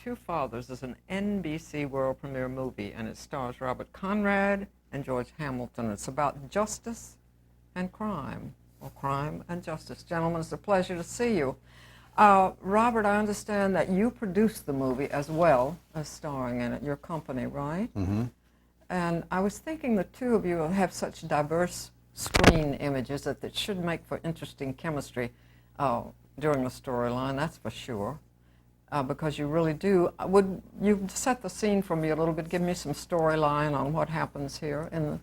Two Fathers is an NBC world premiere movie, and it stars Robert Conrad and George Hamilton. It's about justice and crime, or crime and justice. Gentlemen, it's a pleasure to see you. Robert, I understand that you produced the movie as well as starring in it, your company, right? Mm-hmm. And I was thinking the two of you have such diverse screen images that it should make for interesting chemistry during the storyline, that's for sure, because you really do. Would you set the scene for me a little bit, give me some storyline on what happens here in the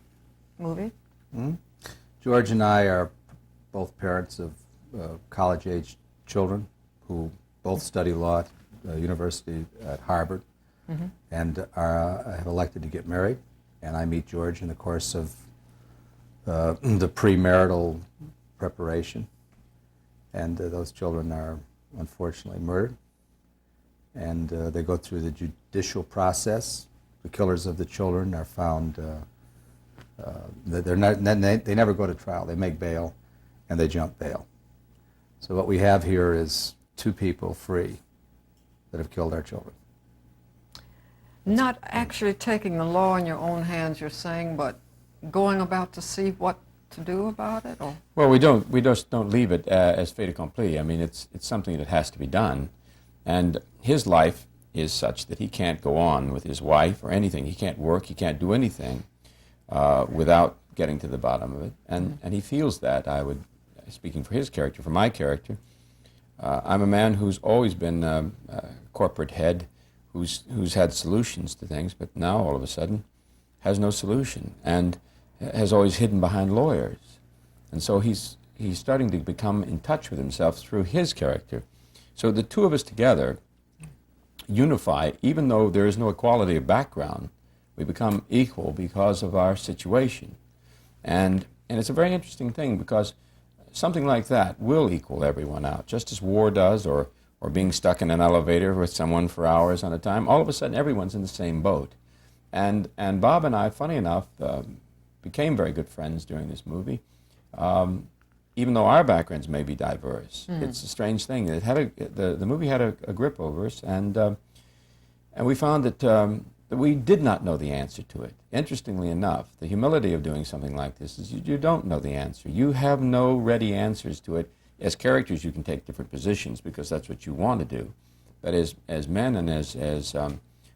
movie? Mm-hmm. George and I are both parents of college-age children who both study law at the university at Harvard, mm-hmm. and have elected to get married. And I meet George in the course of the premarital preparation. And those children are unfortunately murdered. And they go through the judicial process. The killers of the children are found, they never go to trial. They make bail, and they jump bail. So what we have here is two people free that have killed our children. Not actually taking the law in your own hands, you're saying, but going about to see what to do about it? Or? Well, we just don't leave it as fait accompli. I mean, it's something that has to be done. And his life is such that he can't go on with his wife or anything. He can't work, he can't do anything without getting to the bottom of it. And he feels that. Speaking for his character, for my character, I'm a man who's always been a corporate head, who's had solutions to things, but now all of a sudden has no solution and has always hidden behind lawyers. And so he's starting to become in touch with himself through his character. So the two of us together unify, even though there is no equality of background, we become equal because of our situation. And it's a very interesting thing, because something like that will equal everyone out, just as war does, or being stuck in an elevator with someone for hours on a time. All of a sudden, everyone's in the same boat. And Bob and I, funny enough, became very good friends during this movie, even though our backgrounds may be diverse. It's a strange thing. The movie had a grip over us, and we found that we did not know the answer to it. Interestingly enough, the humility of doing something like this is you don't know the answer. You have no ready answers to it. As characters, you can take different positions because that's what you want to do. But as men and as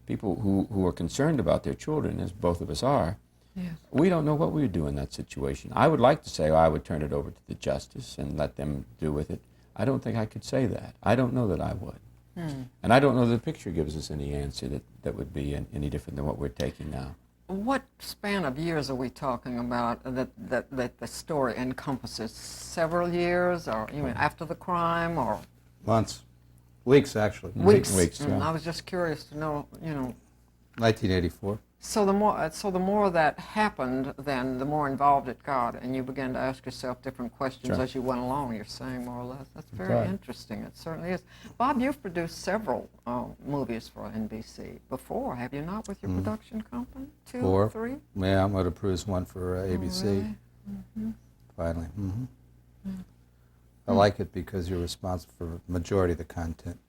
people who are concerned about their children, as both of us are, yes, we don't know what we would do in that situation. I would like to say I would turn it over to the justice and let them do with it. I don't think I could say that. I don't know that I would. And I don't know that the picture gives us any answer that would be any different than what we're taking now. What span of years are we talking about that the story encompasses? Several years, or you mean after the crime, or Months. Weeks, actually. weeks? Weeks, yeah. I was just curious to know, 1984. So the more that happened, then the more involved it got, and you began to ask yourself different questions Sure. as you went along. You're saying more or less. That's very right. interesting. It certainly is. Bob, you've produced several movies for NBC before, have you not, with your production company? Two, Four. three? Yeah, I'm going to produce one for ABC. Oh, really? Finally. I like it because you're responsible for the majority of the content.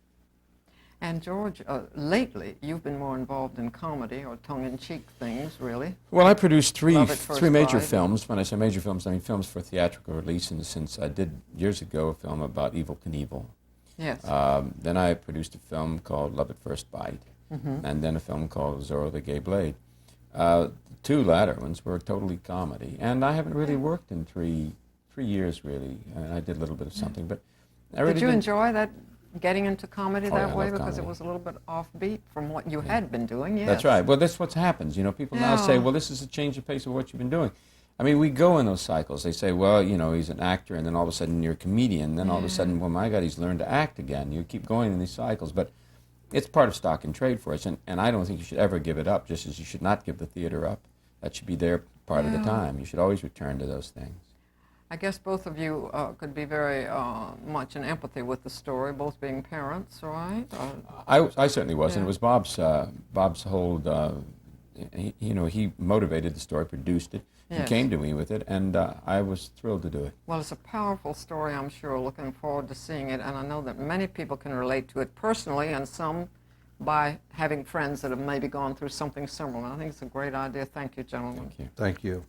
And George, lately you've been more involved in comedy or tongue-in-cheek things, really. Well, I produced three Love at First major Bite. films. When I say major films, I mean films for theatrical release, in the sense I did years ago a film about Evel Knievel. Yes. Then I produced a film called Love at First Bite, and then a film called Zorro the Gay Blade. The two latter ones were totally comedy, and I haven't really worked in three years, really. I did a little bit of something, but I really Did you didn't. enjoy that, getting into comedy Oh, yeah, that I way, love because comedy. it was a little bit offbeat from what you had been doing? Yes. That's right. Well, that's what happens. People now say, Yeah. well, this is a change of pace of what you've been doing. I mean, we go in those cycles. They say, well, he's an actor, and then all of a sudden you're a comedian. Then all of a sudden, well, my God, he's learned to act again. You keep going in these cycles. But it's part of stock and trade for us, and I don't think you should ever give it up, just as you should not give the theater up. That should be there part of the time. You should always return to those things. I guess both of you could be very much in empathy with the story, both being parents, right? I certainly was, and Yeah. it was Bob's whole, he motivated the story, produced it, he Yes. came to me with it, and I was thrilled to do it. Well, it's a powerful story, I'm sure. Looking forward to seeing it, and I know that many people can relate to it personally, and some by having friends that have maybe gone through something similar. I think it's a great idea. Thank you, gentlemen. Thank you. Thank you.